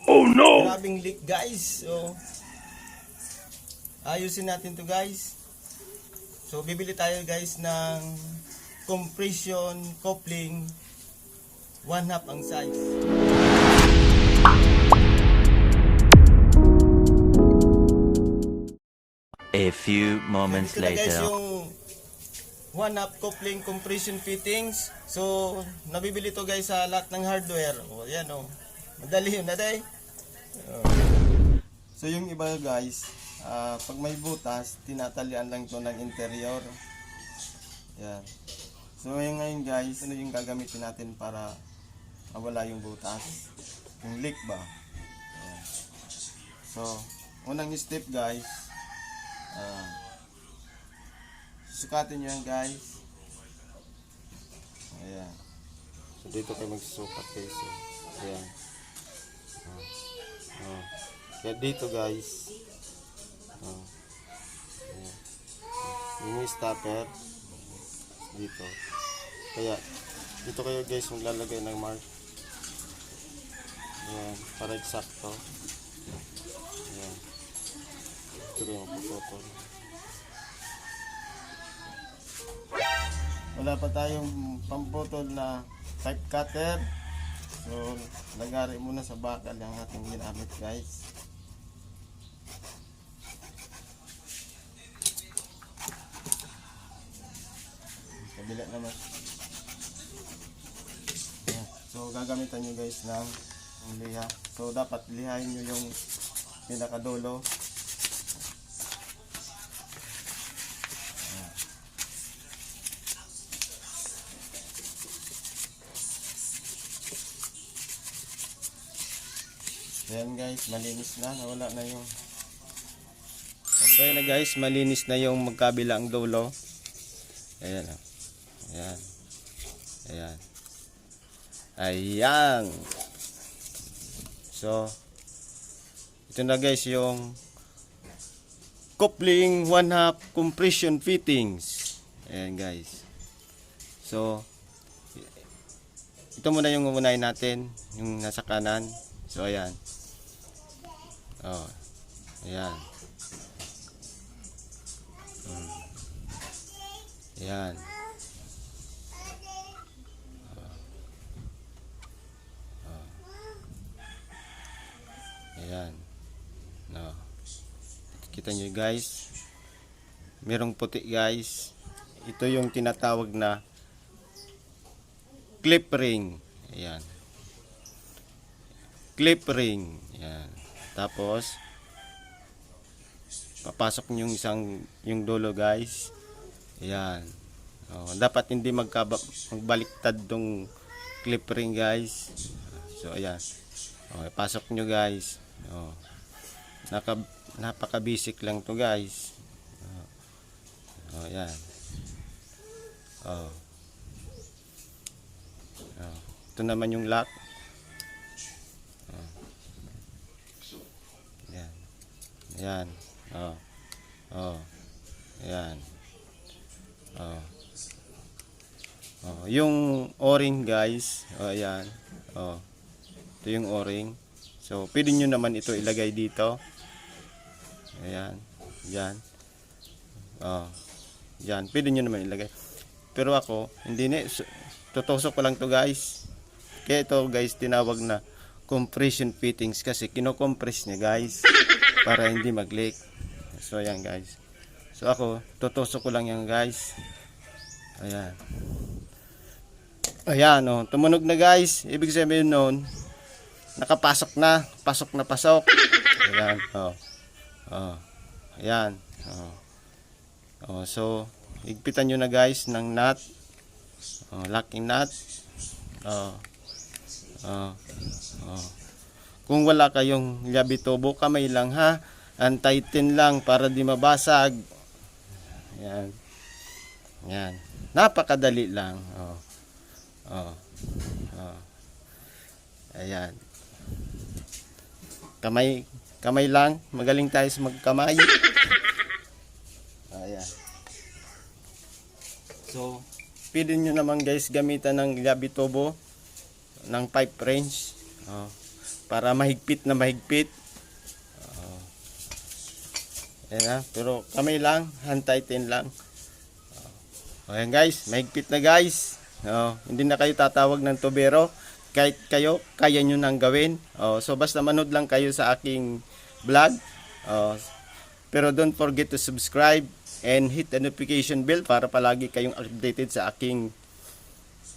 Oh no! Grabing leak guys. So ayusin natin to guys. So bibili tayo guys ng compression coupling 1/2 ang size. A few moments Ito na guys later. yung 1/2 coupling compression fittings. So nabibili to guys sa lahat ng hardware. O yan o. Madali yun na day. So yung iba guys, pag may butas, tinatalian lang to ng interior. Yan. So yung ngayon guys, ano yung gagamitin natin para mawala yung butas? Yung leak ba? Yan. So, unang step guys, susukatin nyo yan guys. Ayan. So dito kayo magsusukat guys. So, ayan. Kaya dito guys, yung stopper dito. Kaya dito kayo guys maglalagay ng mark. Ayan, para eksakto. Ayan. Ito kayo magpuputol. Wala pa tayong pamputol na pipe cutter. So, lagari muna sa bakal yung ating ginamit guys. Kabila naman. Ayan. So, gagamitan nyo guys ng liha. So, dapat lihain nyo yung pinakadulo. Ayan guys, malinis na, nawala na yung. So na guys, malinis na yung magkabilang dulo. Ayan. Ayan. Ayan. Ayan. So ito na guys yung coupling 1/2 compression fittings. Ayan guys. So ito muna yung umunahin natin, yung nasa kanan. So ayan. Oh. Ayan. Ayan. Ayan. No. Kita nyo guys. Merong puti guys. Ito yung tinatawag na clip ring. Ayan. Clip ring. Ayan. Tapos papasok nyo yung dulo guys. Ayan. Oh, dapat hindi magbaliktad tong clip ring guys. So ayan. Oh, pasok nyo guys. Oh. Napaka-basic lang to guys. Oh, ayan. Oh. Oh. Ito naman yung lock. Ayan. Oh. Oh. Ayan. Oh. Oh, yung o-ring guys. Oh, ayan. Oh. Ito yung o-ring. So, pwede nyo naman ito ilagay dito. Ayan. Yan. Oh. Yan. Pwede nyo naman ilagay. Pero ako, hindi na. Tutusok ko lang to guys. Kaya ito guys, tinawag na compression fittings kasi kino-compress niya guys. Para hindi mag-leak. So ayan guys. So ako, tutusok ko lang yan guys. Ayan. Ayan oh, tumunog na guys. Ibig sabihin noon, nakapasok na. Pasok na pasok. Ayan. Oh. Oh. Ayan. Oh. Oh, so, higpitan nyo na guys ng nut. Oh, locking nut. Oh. Oh. Oh. Kung wala kayong yabitobo, kamay lang ha. Antighten lang para di mabasag. Yan. Yan. Napakadali lang. Oh. Oh. Oh. Ayan. Kamay lang. Magaling tayo sa magkamay. Ayan. So, pwede nyo naman guys gamitan ng yabitobo ng pipe wrench. Oh. para mahigpit na mahigpit. Ayan na, pero kamay lang, hand tighten lang. Ayan guys, mahigpit na guys. Hindi na kayo tatawag ng tubero. Kahit kayo, kaya nyo nang gawin. So basta manood lang kayo sa aking vlog. Pero don't forget to subscribe and hit the notification bell para palagi kayong updated sa aking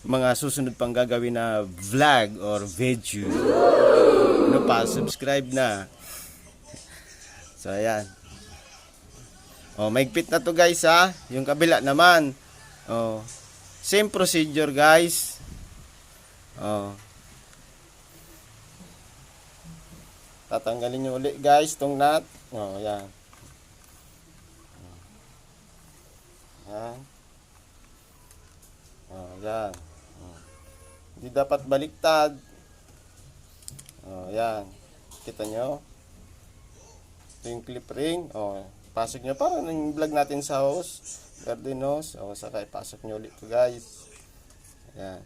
mga susunod pang gagawin na vlog or video. Ano pa, subscribe na. So ayan. Mahigpit na to guys ha. Yung kabila naman. Same procedure guys. Tatanggalin nyo ulit guys tong nut. Ayan. Ayan. Ayan. Hindi dapat baliktad. Ayan. Kita nyo? Ito yung clip ring. Pasok nyo. Parang yung vlog natin sa house. Garden hose. Saka ipasok nyo ulit ito guys. Ayan.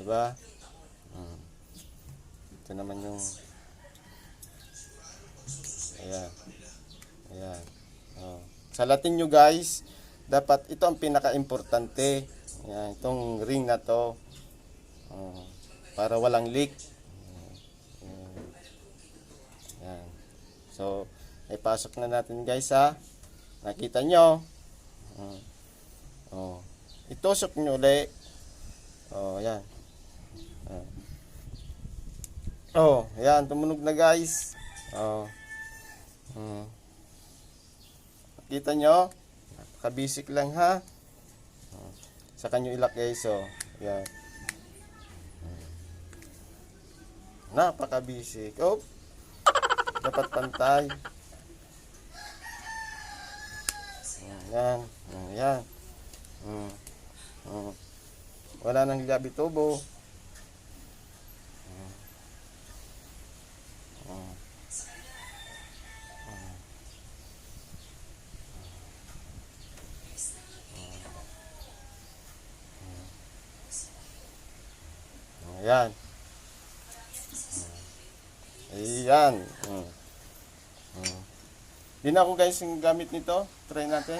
Diba? Ito naman yung ayan. Ayan. Salatin nyo guys. Dapat ito ang pinaka-importante. Ayan, itong ring na to. Para walang leak. Ayan. So, ipasok na natin guys ha. Nakita nyo. Itusok nyo ulit. Ayan. Ayan, tumunog na guys. Kita nyo? Napaka-basic lang ha. Saka nyo ilagay. So, ayan. Napaka-basic. Dapat pantay. Ayan. Ayan. Wala nang gabi tubo. Ayan. Ayan. Di na ako guys yung gamit nito. Try natin.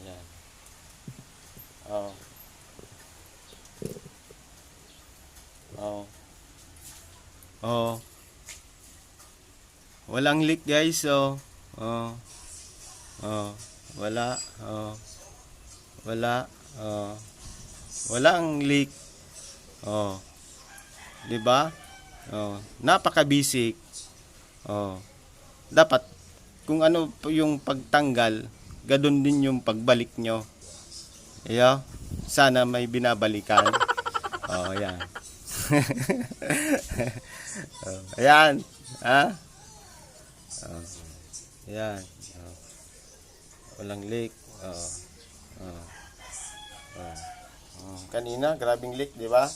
Ayan. Walang leak guys. Wala. Wala. Walang leak. Diba? Napaka-basic. Dapat kung ano yung pagtanggal, gadon din yung pagbalik nyo. Ayan. Sana may binabalikan. Ayan. Ayan. Ha? Ayan. Walang leak. Kanina, grabing leak, di ba?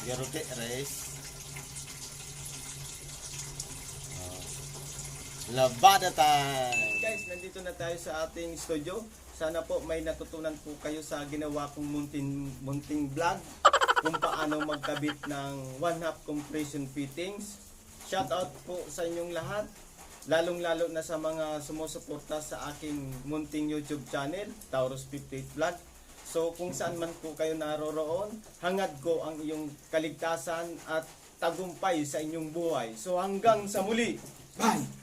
Garote, race. Labada time! Guys, nandito na tayo sa ating studio. Sana po may natutunan po kayo sa ginawa kong munting vlog kung paano magkabit ng 1/2 compression fittings. Shout out po sa inyong lahat, lalong-lalo na sa mga sumusuporta sa aking munting YouTube channel, Taurus 58 Vlog. So kung saan man po kayo naroroon, hangad ko ang iyong kaligtasan at tagumpay sa inyong buhay. So hanggang sa muli. Bye!